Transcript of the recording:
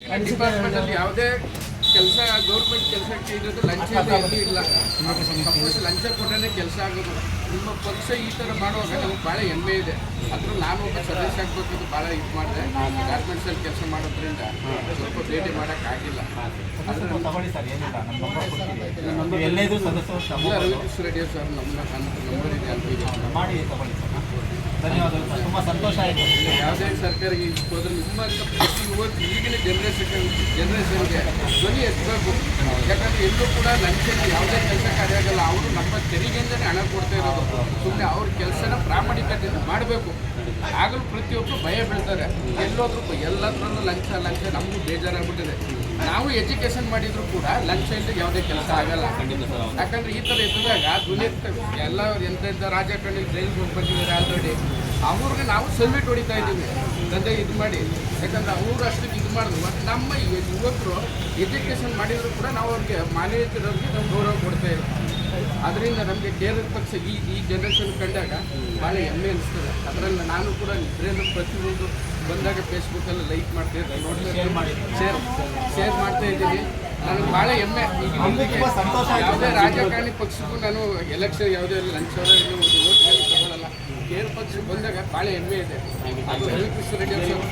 Department ಅಲ್ಲಿ ಯಾವುದೇ ಕೆಲಸ ಗೌರ್ಮೆಂಟ್ ಕೆಲಸಕ್ಕೆ ಇರೋದು ಲಂಚ ಎಲ್ಲಿ ಇಲ್ಲ. ಸಪೋಸ್ ಲಂಚ ಕೊಟ್ಟರೆ ಕೆಲಸ ಆಗೋದು. ನಿಮ್ಮ ಪಕ್ಷ ಈ ಥರ ಮಾಡುವಾಗ ನಮ್ಗೆ ಭಾಳ ಹೆಮ್ಮೆ ಇದೆ. ಅದ್ರ ನಾನು ಒಬ್ಬ ಸದಸ್ಯ ಆಗ್ಬೇಕಂತ ಭಾಳ ಇದು ಮಾಡಿದೆ. ಗಾರ್ಮೆಂಟ್ಸಲ್ಲಿ ಕೆಲಸ ಮಾಡೋದ್ರಿಂದ ಸ್ವಲ್ಪ ಭೇಟಿ ಮಾಡೋಕ್ಕಾಗಿಲ್ಲ. ರವಿಕೃಷ್ಣ ರೆಡ್ಡಿ ಸರ್ ನಂಬರ್ ಇದೆ ಅಂತ ಮಾಡಿ ತಗೊಳ್ಳಿ ಸರ್. ಧನ್ಯವಾದಗಳು. ತುಂಬ ಸಂತೋಷ ಆಯಿತು. ಯಾವುದೇ ಸರ್ಕಾರಕ್ಕೆ ಹೋದ್ರೆ ನಿಮ್ಮಂಥ ಪ್ರತಿ ಇವತ್ತು ಈಗಿನ ಜನರೇಷನ್ಗೆ ಧ್ವನಿ ಎತ್ತಬೇಕು. ಯಾಕಂದರೆ ಎಲ್ಲೂ ಕೂಡ ಲಂಚಕ್ಕೆ ಯಾವುದೇ ಕೆಲಸ ಕಾರ್ಯಾಗಲ್ಲ. ಅವರು ನಮ್ಮ ತೆರಿಗೆಯಿಂದಲೇ ಹಣ ಕೊಡ್ತಾ ಇರೋದು. ಸುಮ್ಮನೆ ಅವ್ರ ಕೆಲಸನ ಪ್ರಾಮಾಣಿಕತೆಯಿಂದ ಮಾಡಬೇಕು. ಆಗಲೂ ಪ್ರತಿಯೊಬ್ಬರು ಭಯ ಬೀಳ್ತಾರೆ. ಎಲ್ಲೋದ್ರೂ ಎಲ್ಲತ್ರಲ್ಲೂ ಲಂಚ ನಮಗೂ ಬೇಜಾರಾಗ್ಬಿಟ್ಟಿದೆ. ನಾವು ಎಜುಕೇಷನ್ ಮಾಡಿದ್ರು ಕೂಡ ಲಂಚ ಇಲ್ಲದೆ ಯಾವುದೇ ಕೆಲಸ ಆಗಲ್ಲ. ಯಾಕಂದರೆ ಈ ಥರ ಇದ್ದಾಗ ಧ್ವನಿ ಎಲ್ಲ ಎಂತೆಂಥ ರಾಜಕಾರಣಿ ಜೈಲಿಗೆ ಹೋಗಿ ಬಂದಿದ್ದಾರೆ ಆಲ್ರೆಡಿ. ಅವ್ರಿಗೆ ನಾವು ಸಲ್ಯೂಟ್ ಹೊಡಿತಾ ಇದ್ದೀವಿ ತಂದೆ ಇದು ಮಾಡಿ. ಯಾಕಂದರೆ ಅವರು ಅಷ್ಟಕ್ಕೆ ಇದು ಮಾಡಿದ್ರು. ಮತ್ತು ನಮ್ಮ ಯುವಕರು ಎಜುಕೇಷನ್ ಮಾಡಿದರೂ ಕೂಡ ನಾವು ಅವ್ರಿಗೆ ಮಾನ್ಯತೆಯವ್ರಿಗೆ ನಾವು ಗೌರವ ಕೊಡ್ತಾ ಇದ್ದೀವಿ. ಅದರಿಂದ ನಮಗೆ ಕೇರಳ ಪಕ್ಷ ಈ ಜನರೇಷನ್ ಕಂಡಾಗ ಭಾಳ ಹೆಮ್ಮೆ ಅನಿಸ್ತದೆ. ಅದರಲ್ಲಿ ನಾನು ಕೂಡ ನಿದ್ರೆಯನ್ನು ಪ್ರತಿಯೊಂದು ಬಂದಾಗ ಫೇಸ್ಬುಕ್ಕಲ್ಲಿ ಲೈಕ್ ಮಾಡ್ತಾ ಇದ್ದೀನಿ, ಶೇರ್ ಮಾಡ್ತಾ ಇದ್ದೀನಿ. ನನಗೆ ಭಾಳ ಹೆಮ್ಮೆ. ಈಗ ಯಾವುದೇ ರಾಜಕಾರಣಿ ಪಕ್ಷಕ್ಕೂ ನಾನು ಎಲೆಕ್ಷನ್ ಯಾವುದೇ ಲಂಚ ಓಟ್ ತಗೊಳ್ಳಲ್ಲ. ಕೇರಳ ಪಕ್ಷ ಬಂದಾಗ ಭಾಳ ಹೆಮ್ಮೆ ಇದೆ. ಅದು ರವಿಕೃಷ್ಣ ರೆಡ್ಡಿ ಅವರು